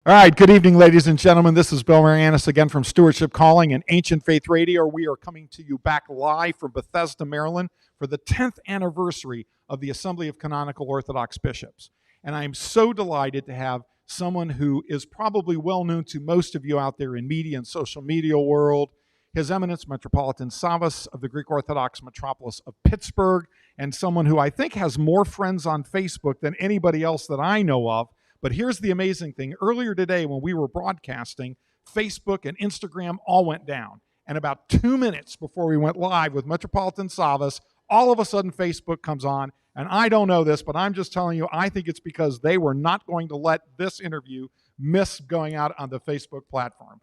All right, good evening, ladies and gentlemen. This is Bill Marianis again from Stewardship Calling and Ancient Faith Radio. We are coming to you back live from Bethesda, Maryland for the 10th anniversary of the Assembly of Canonical Orthodox Bishops. And I am so delighted to have someone who is probably well known to most of you out there in media and social media world, His Eminence Metropolitan Savas of the Greek Orthodox metropolis of Pittsburgh, and someone who I think has more friends on Facebook than anybody else that I know of. But here's the amazing thing. Earlier today when we were broadcasting, Facebook and Instagram all went down. And about 2 minutes before we went live with Metropolitan Savas, all of a sudden Facebook comes on. And I don't know this, but I'm just telling you, I think it's because they were not going to let this interview miss going out on the Facebook platform.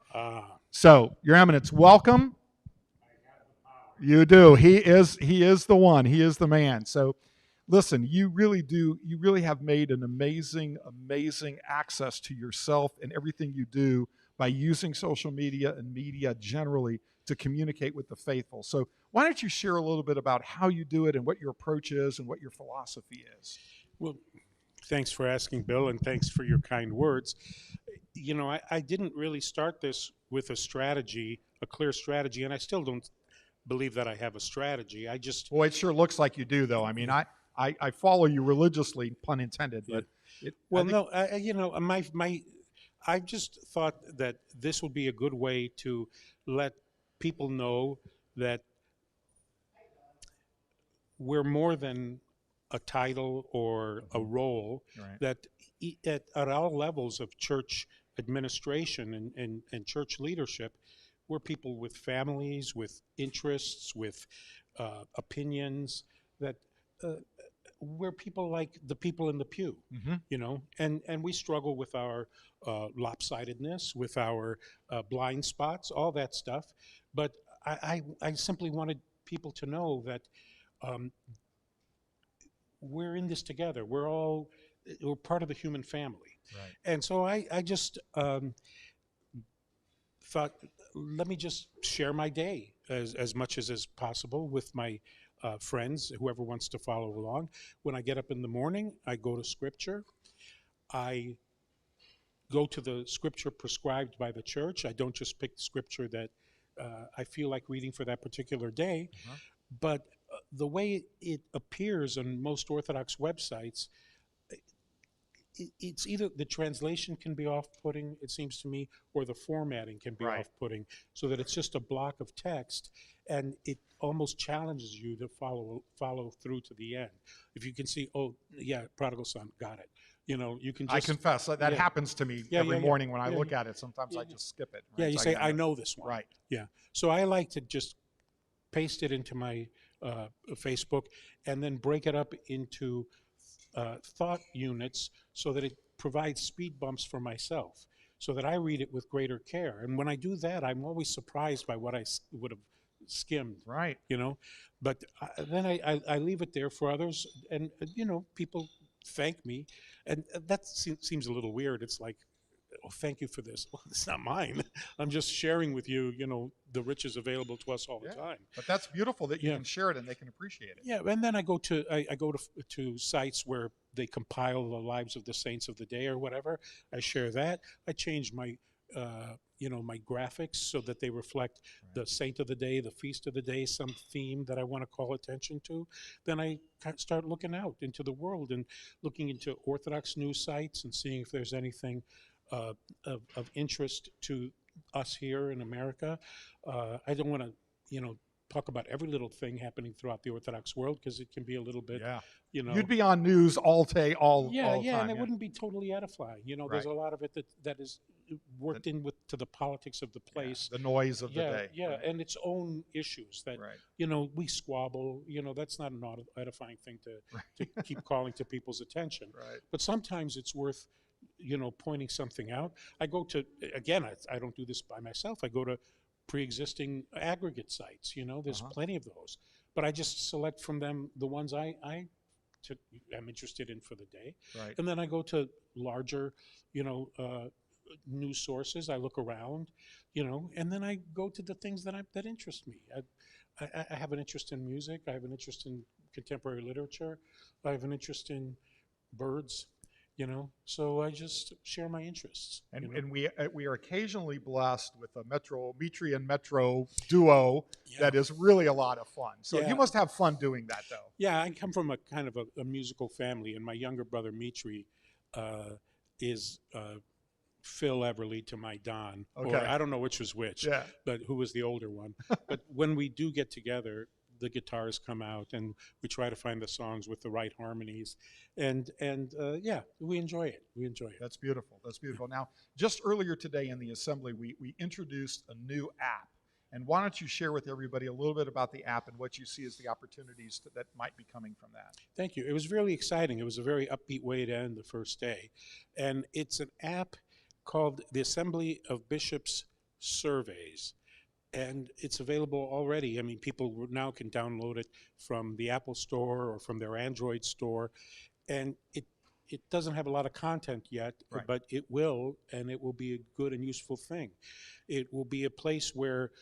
So, Your Eminence, welcome. You do. He is the one. He is the man. So, listen, you really have made an amazing access to yourself and everything you do by using social media and media generally to communicate with the faithful. So why don't you share a little bit about how you do it and what your approach is and what your philosophy is? Well, thanks for asking, Bill, and thanks for your kind words. You know, I didn't really start this with a strategy, a clear strategy, and I still don't believe that I have a strategy. I just... Well, it sure looks like you do, though. I mean, I follow you religiously, pun intended. But I just thought that this would be a good way to let people know that we're more than a title or a role. Right. That at all levels of church administration and church leadership, we're people with families, with interests, with opinions, that we're people like the people in the pew, you know, and we struggle with our lopsidedness, with our blind spots, all that stuff. But I simply wanted people to know that we're in this together. We're part of the human family. Right. And so I just thought, let me just share my day as much as is possible with my friends, whoever wants to follow along. When I get up in the morning, I go to Scripture. I go to the Scripture prescribed by the church. I don't just pick the Scripture that I feel like reading for that particular day. But the way it appears on most Orthodox websites, it's either the translation can be off-putting, it seems to me, or the formatting can be off-putting, so that it's just a block of text, and it almost challenges you to follow through to the end. If you can see, oh yeah, prodigal son, got it. You know, you can just... I confess that happens to me every morning when I look at it. Sometimes I just skip it. Right? Yeah, you say, I know this one. Right. Yeah. So I like to just paste it into my Facebook and then break it up into thought units so that it provides speed bumps for myself, so that I read it with greater care. And when I do that, I'm always surprised by what I would have skimmed. Right. You know, but then I leave it there for others, and you know, people thank me, and that seems a little weird. It's like, oh, thank you for this. Well, it's not mine. I'm just sharing with you, you know, the riches available to us all the time. But that's beautiful that you can share it and they can appreciate it. Yeah, and then I go to sites where they compile the lives of the saints of the day or whatever. I share that. I change my my graphics so that they reflect the saint of the day, the feast of the day, some theme that I want to call attention to. Then I start looking out into the world and looking into Orthodox news sites and seeing if there's anything of interest to us here in America. I don't want to, talk about every little thing happening throughout the Orthodox world, because it can be a little bit, You'd be on news all day, all the time. And it wouldn't be totally edifying. There's a lot of it that is worked in to the politics of the place. The noise of the day. Yeah, and its own issues that, we squabble. That's not an edifying thing to keep calling to people's attention. Right. But sometimes it's worth pointing something out. I go to, again, I don't do this by myself. I go to pre-existing aggregate sites. There's plenty of those. But I just select from them the ones I am interested in for the day. Right. And then I go to larger, news sources. I look around, and then I go to the things that interest me. I have an interest in music. I have an interest in contemporary literature. I have an interest in birds. you know. So I just share my interests. And, You know? and we are occasionally blessed with a Mitri and Metro duo Yeah, that is really a lot of fun. So you yeah, must have fun doing that, though. yeah. I come from a kind of a musical family, and my younger brother Mitri uh, is Phil Everly to my Don, or Okay. I don't know which was which, Yeah. but who was the older one. But when we do get together, the guitars come out, and we try to find the songs with the right harmonies, and yeah, we enjoy it. We enjoy it. That's beautiful. That's beautiful. Now, just earlier today in the assembly, we introduced a new app. And why don't you share with everybody a little bit about the app and what you see as the opportunities that might be coming from that? Thank you. It was really exciting. It was a very upbeat way to end the first day, and it's an app called the Assembly of Bishops Surveys. And it's available already. I mean, people now can download it from the Apple Store or from their Android store, and it doesn't have a lot of content yet, Right. but it will, and it will be a good and useful thing. It will be a place where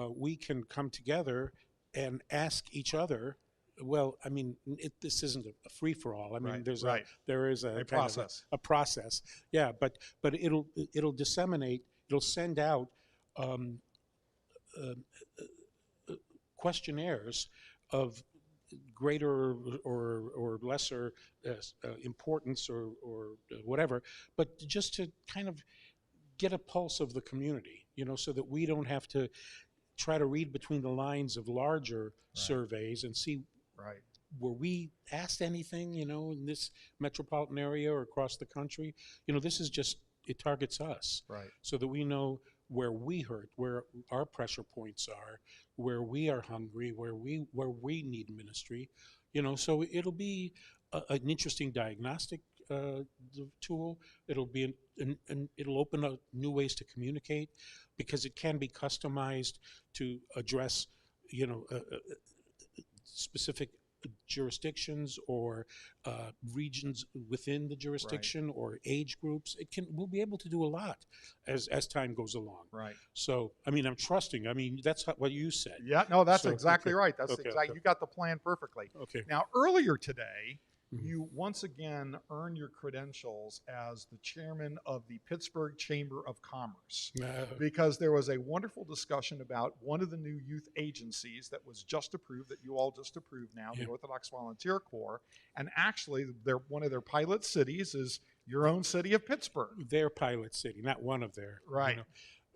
we can come together and ask each other. Well, I mean, this isn't a free for all. I mean, Right. Right. there is a A kind of process. a process. Yeah, but it'll disseminate. It'll send out um, uh, questionnaires of greater or lesser importance or whatever, but just to kind of get a pulse of the community, you know, so that we don't have to try to read between the lines of larger surveys and see Right. were we asked anything, you know, in this metropolitan area or across the country. You know, this is just, it targets us, Right. so that we know where we hurt, where our pressure points are, where we are hungry, where we need ministry, you know. So it'll be an interesting diagnostic tool. It'll be it'll open up new ways to communicate, because it can be customized to address, you know, specific jurisdictions or regions within the jurisdiction or age groups. We'll be able to do a lot as time goes along. Right. So, I mean, I'm trusting. I mean, that's what you said. Yeah, no, that's So, exactly okay. right. That's Okay, exactly, okay. you got the plan perfectly. Okay. Now, earlier today, Mhm. you once again earned your credentials as the chairman of the Pittsburgh Chamber of Commerce, because there was a wonderful discussion about one of the new youth agencies that was just approved, that you all just approved now, the Yeah. Orthodox Volunteer Corps, and actually one of their pilot cities is your own city of Pittsburgh. Their pilot city, not one of their. Right. You know,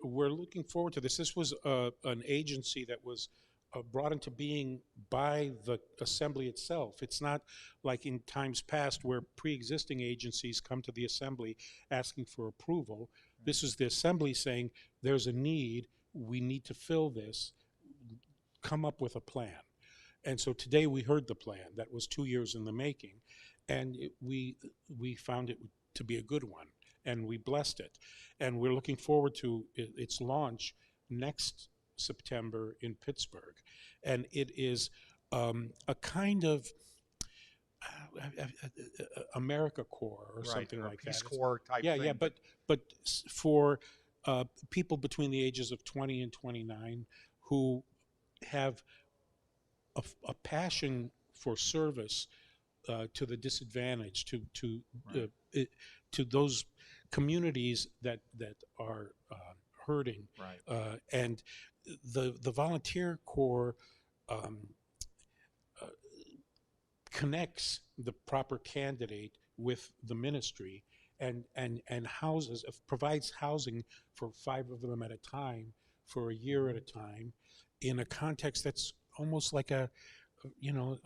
we're looking forward to this. This was an agency that was brought into being by the assembly itself. It's not like in times past where pre-existing agencies come to the assembly asking for approval. This is the assembly saying there's a need, we need to fill this, come up with a plan. And so today we heard the plan that was 2 years in the making, and we found it to be a good one, and we blessed it, and we're looking forward to its launch next September in Pittsburgh, and it is a kind of AmeriCorps or Right, something or a like Peace that. Corps type Yeah, thing. yeah, but for people between the ages of 20 and 29 who have a passion for service to the disadvantaged, Right. to those communities that are hurting, Right. And the volunteer corps um, uh, connects the proper candidate with the ministry, and houses, provides housing for 5 of them at a time for a year at a time, in a context that's almost like a, you know,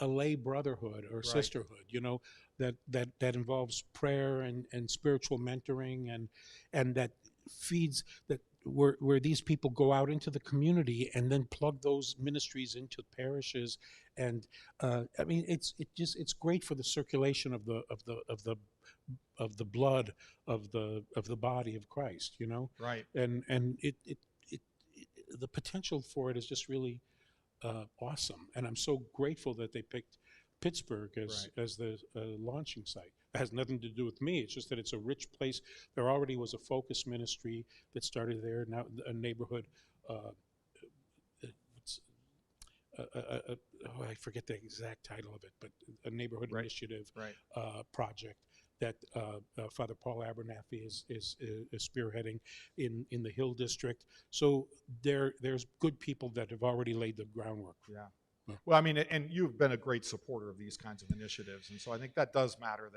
a lay brotherhood or Right. sisterhood, you know, that involves prayer and spiritual mentoring, and that feeds, that where these people go out into the community and then plug those ministries into parishes. And I mean, it's great for the circulation of the blood of the body of Christ, you know. Right. And the potential for it is just really awesome, and I'm so grateful that they picked Pittsburgh as the launching site. It has nothing to do with me. It's just that it's a rich place. There already was a focus ministry that started there. Now a neighborhood. It's, I forget the exact title of it, but a neighborhood Right. initiative Right. project that Father Paul Abernathy is spearheading in the Hill District. So there's good people that have already laid the groundwork. Yeah. Yeah. Well, I mean, and you've been a great supporter of these kinds of initiatives, and so I think that does matter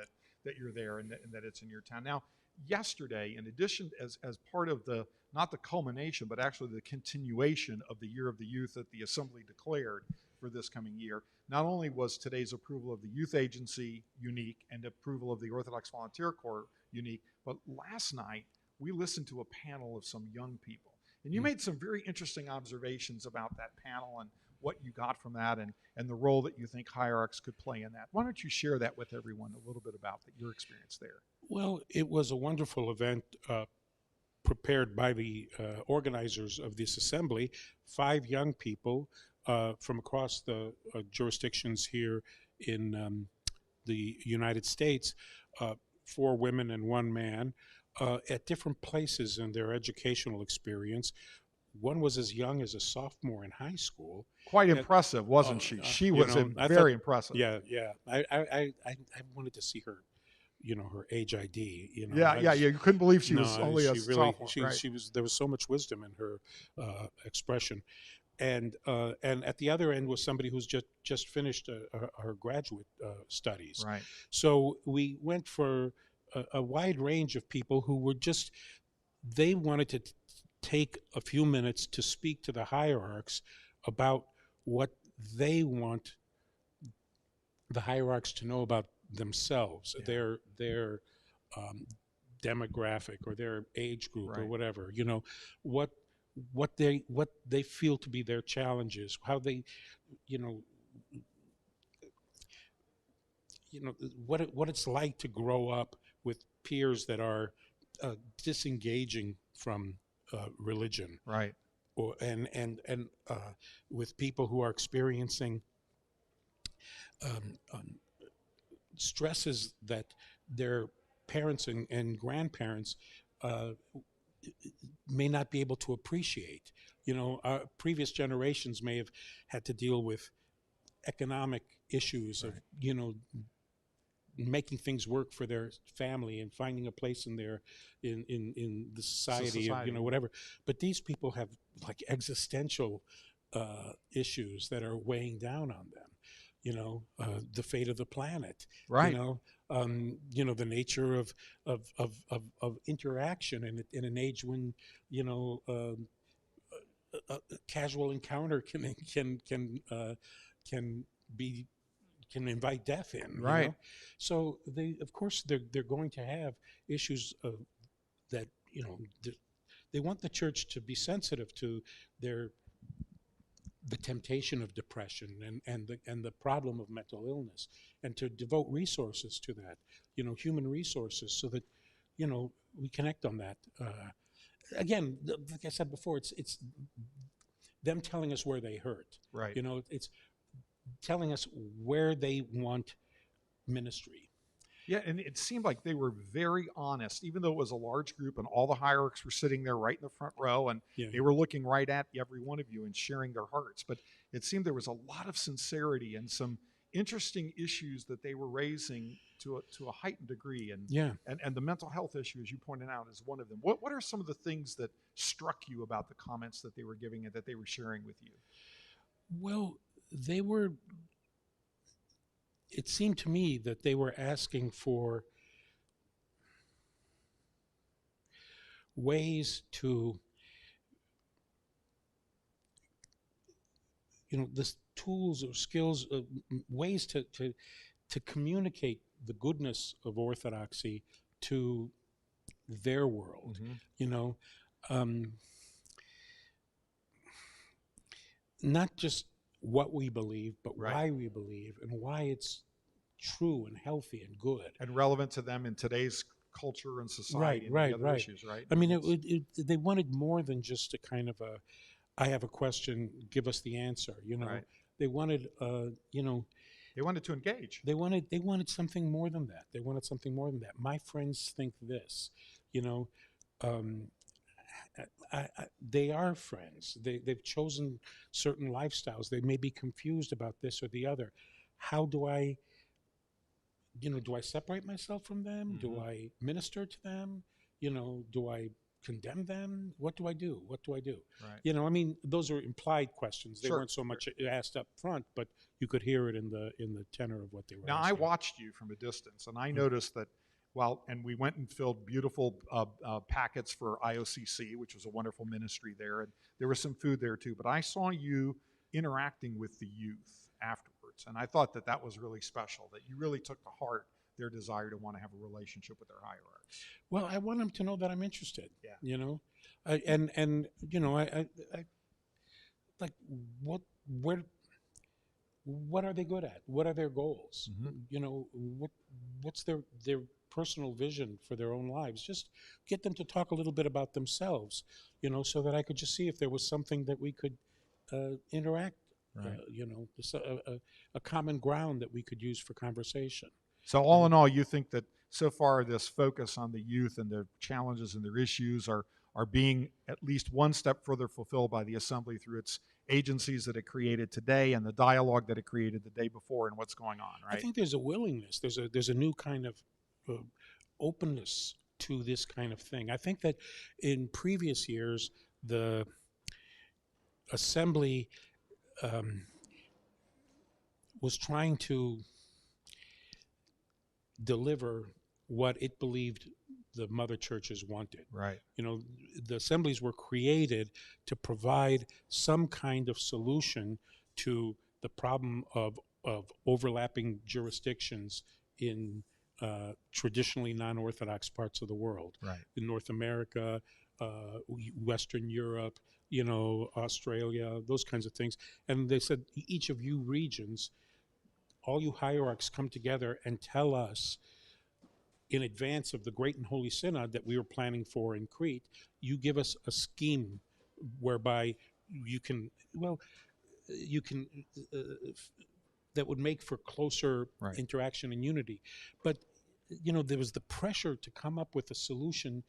that you're there and that it's in your town. Now, yesterday, in addition, as part of the not the culmination, but actually the continuation of the Year of the Youth that the Assembly declared for this coming year, not only was today's approval of the Youth Agency unique and approval of the Orthodox Volunteer Corps unique, but last night we listened to a panel of some young people, and you made some very interesting observations about that panel and what you got from that and the role that you think hierarchs could play in that. Why don't you share that with everyone a little bit about your experience there? Well, it was a wonderful event prepared by the organizers of this assembly, 5 young people from across the jurisdictions here in the United States, 4 women and 1 man, at different places in their educational experience. One was as young as a sophomore in high school. Quite impressive, wasn't she? She was very impressive. Yeah, yeah. I wanted to see her, her age ID. Yeah. You couldn't believe she was only a sophomore. Right? She was. There was so much wisdom in her expression, and at the other end was somebody who's just finished her graduate studies. Right. So we went for a wide range of people who were they wanted to take a few minutes to speak to the hierarchs about what they want the hierarchs to know about themselves, their demographic or their age group, right, or whatever. What they feel to be their challenges, how they, what it's like to grow up with peers that are disengaging from religion, right, or and with people who are experiencing stresses that their parents and grandparents may not be able to appreciate. Our previous generations may have had to deal with economic issues of making things work for their family and finding a place in the society, whatever. But these people have like existential issues that are weighing down on them. The fate of the planet. Right. The nature of interaction in an age when a casual encounter can invite death in. Right. So of course they're going to have issues that they want the church to be sensitive to the temptation of depression and the problem of mental illness, and to devote resources to that, human resources, so that we connect on that. Again, like I said before, it's them telling us where they hurt. Right. It's telling us where they want ministry. Yeah, and it seemed like they were very honest, even though it was a large group and all the hierarchs were sitting there right in the front row, and they were looking right at every one of you and sharing their hearts. But it seemed there was a lot of sincerity and some interesting issues that they were raising to a heightened degree. And the mental health issue, as you pointed out, is one of them. What are some of the things that struck you about the comments that they were giving and that they were sharing with you? Well, it seemed to me that they were asking for ways to, the tools or skills, ways to communicate the goodness of Orthodoxy to their world. Not just what we believe, but why we believe and why it's true and healthy and good and relevant to them in today's culture and society. And other issues, right? I mean, they wanted more than just a kind of I have a question, give us the answer. They wanted, they wanted to engage. They wanted something more than that. They wanted something more than that. My friends think this. They are friends. They've chosen certain lifestyles. They may be confused about this or the other. How do I do I separate myself from them? Do I minister to them? Do I condemn them? What do I do? What do I do? Right. I mean, those are implied questions. They Sure. weren't so much asked up front, but you could hear it in the tenor of what they were Now, I asking. watched you from a distance, and I noticed that and we went and filled beautiful packets for IOCC, which was a wonderful ministry there, and there was some food there too, but I saw you interacting with the youth afterwards, and I thought that was really special, that you really took to heart their desire to want to have a relationship with their hierarchs. Well, I want them to know that I'm interested. Yeah. I like what are they good at? What are their goals? What's their personal vision for their own lives? Just get them to talk a little bit about themselves, so that I could just see if there was something that we could interact, Right. just a common ground that we could use for conversation. So all in all, you think that so far this focus on the youth and their challenges and their issues are being at least one step further fulfilled by the Assembly through its agencies that it created today and the dialogue that it created the day before and what's going on, right? I think there's a willingness. There's a new kind of openness to this kind of thing. I think that in previous years, the Assembly was trying to deliver what it believed the mother churches wanted. Right. The assemblies were created to provide some kind of solution to the problem of overlapping jurisdictions in traditionally non-Orthodox parts of the world. Right. In North America, Western Europe, Australia, those kinds of things. And they said, each of you regions, all you hierarchs come together and tell us in advance of the Great and Holy Synod that we were planning for in Crete, you give us a scheme whereby you can that would make for closer Right. interaction and unity. But, there was the pressure to come up with a solution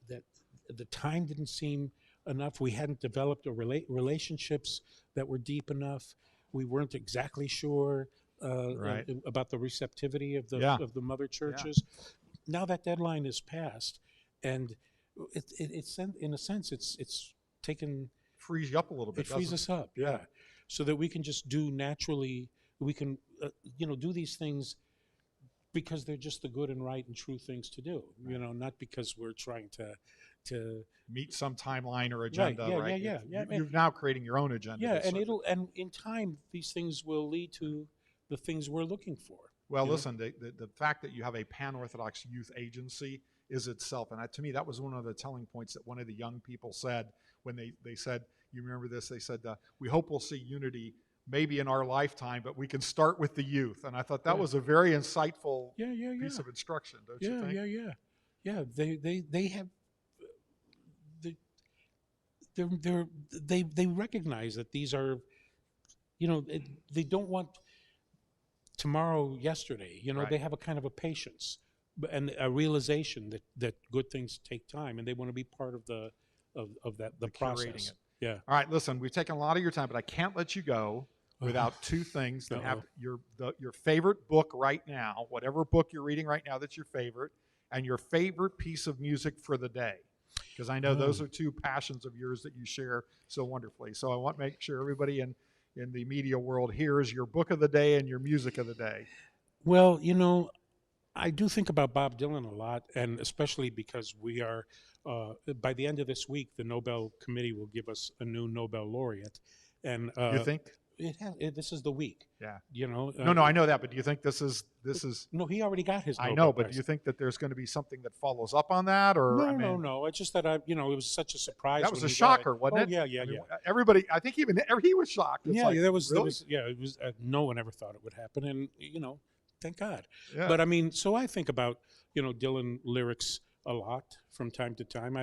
that the time didn't seem enough. We hadn't developed relationships that were deep enough. We weren't exactly sure Right. about the receptivity of the Yeah. of the mother churches. Now that deadline is passed, and it's in a sense it's taken Frees you up a little bit. it frees doesn't us up, so that we can just do naturally. We can do these things because they're just the good and right and true things to do. Not because we're trying to meet some timeline or agenda, right? Yeah. You're now creating your own agenda. Yeah, and in time these things will lead to the things we're looking for. Well, listen, the fact that you have a pan-Orthodox youth agency is itself, and to me that was one of the telling points that one of the young people said when they said, you remember this, they said, we hope we'll see unity maybe in our lifetime, but we can start with the youth. And I thought that was a very insightful piece of instruction, don't you think? Yeah. They have they recognize that these are, they don't want tomorrow yesterday. Right. They have a kind of a patience and a realization that good things take time, and they want to be part of the process. Curating it. Yeah. All right, listen, we've taken a lot of your time, but I can't let you go without two things that have your favorite book right now, whatever book you're reading right now that's your favorite, and your favorite piece of music for the day. Because I know those are two passions of yours that you share so wonderfully. So I want to make sure everybody in the media world hears your book of the day and your music of the day. Well, I do think about Bob Dylan a lot, and especially because we are, by the end of this week, the Nobel Committee will give us a new Nobel laureate. And you think? This is the week. Yeah. No, I know that, but do you think this is? No, he already got his. I Nobel know, but Prize. do you think that there's going to be something that follows up on that, or No. It's just that it was such a surprise. That was when a he got shocker, wasn't it? Yeah. Everybody, I think even he was shocked. It's There was. Really? It was. No one ever thought it would happen, and thank God. Yeah. But so I think about Dylan lyrics a lot from time to time.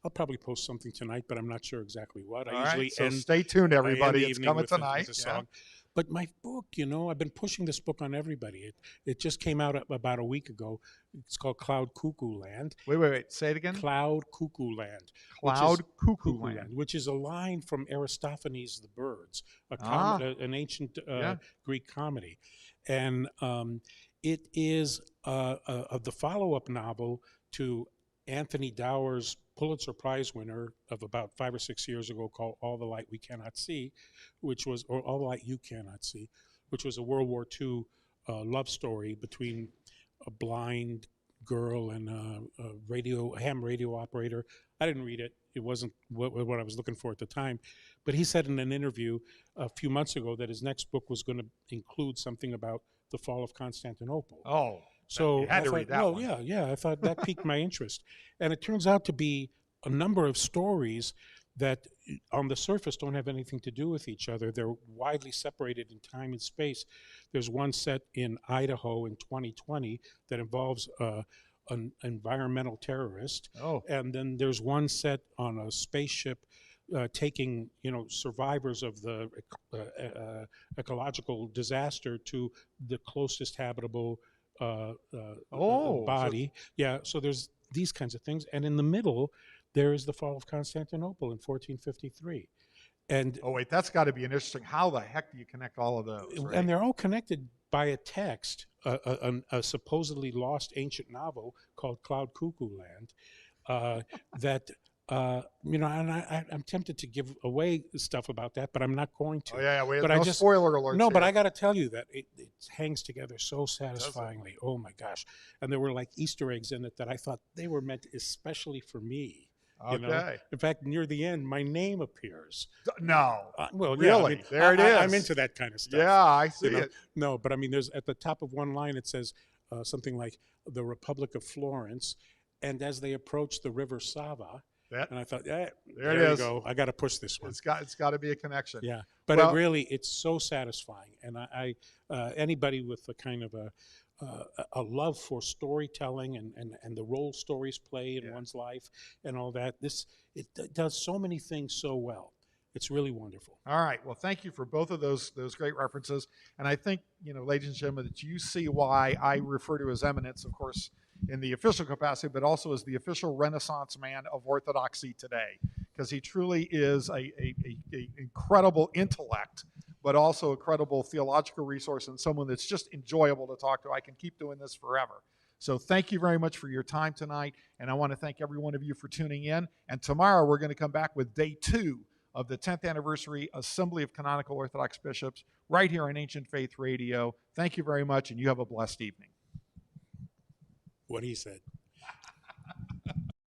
I'll probably post something tonight, but I'm not sure exactly what. All right, so stay tuned, everybody. It's coming tonight. With a song. But my book, I've been pushing this book on everybody. It just came out about a week ago. It's called Cloud Cuckoo Land. Wait. Say it again. Cloud Cuckoo Land. Cloud Cuckoo Land. Which is a line from Aristophanes' The Birds, an ancient Greek comedy. And It is the follow-up novel to Anthony Dower's Pulitzer Prize winner of about 5 or 6 years ago, called All the Light We Cannot See, or All the Light You Cannot See, which was a World War II love story between a blind girl and a ham radio operator. I didn't read it. It wasn't what I was looking for at the time. But he said in an interview a few months ago that his next book was going to include something about the fall of Constantinople. Oh, so you had to read that one. Yeah. I thought that piqued my interest. And it turns out to be a number of stories that on the surface don't have anything to do with each other. They're widely separated in time and space. There's one set in Idaho in 2020 that involves an environmental terrorist. Oh. And then there's one set on a spaceship taking survivors of the ecological disaster to the closest habitable body. So there's these kinds of things. And in the middle, there is the fall of Constantinople in 1453. And oh, wait, that's got to be an interesting. How the heck do you connect all of those? Right? And they're all connected by a text, a supposedly lost ancient novel called Cloud Cuckoo Land, that and I'm tempted to give away stuff about that, but I'm not going to. Oh yeah, but no spoiler alerts. No, here. but I got to tell you that it hangs together so satisfyingly. Oh my gosh! And there were like Easter eggs in it that I thought they were meant especially for me. Okay. In fact, near the end, my name appears. No. Well, really? Yeah, there it is. I'm into that kind of stuff. Yeah, I see it. No, but I mean, there's at the top of one line it says something like the Republic of Florence, and as they approach the River Sava. And I thought, there it is. You go. I got to push this one. It's got to be a connection. Yeah, but it's so satisfying. And I anybody with a kind of a love for storytelling and the role stories play in one's life and all that, it does so many things so well. It's really wonderful. All right. Well, thank you for both of those great references. And I think, ladies and gentlemen, that you see why I refer to as Eminence, of course, in the official capacity, but also as the official Renaissance man of Orthodoxy today, because he truly is a incredible intellect, but also a credible theological resource and someone that's just enjoyable to talk to. I can keep doing this forever. So thank you very much for your time tonight, and I want to thank every one of you for tuning in. And tomorrow we're going to come back with day 2 of the 10th anniversary Assembly of Canonical Orthodox Bishops right here on Ancient Faith Radio. Thank you very much, and you have a blessed evening. What he said.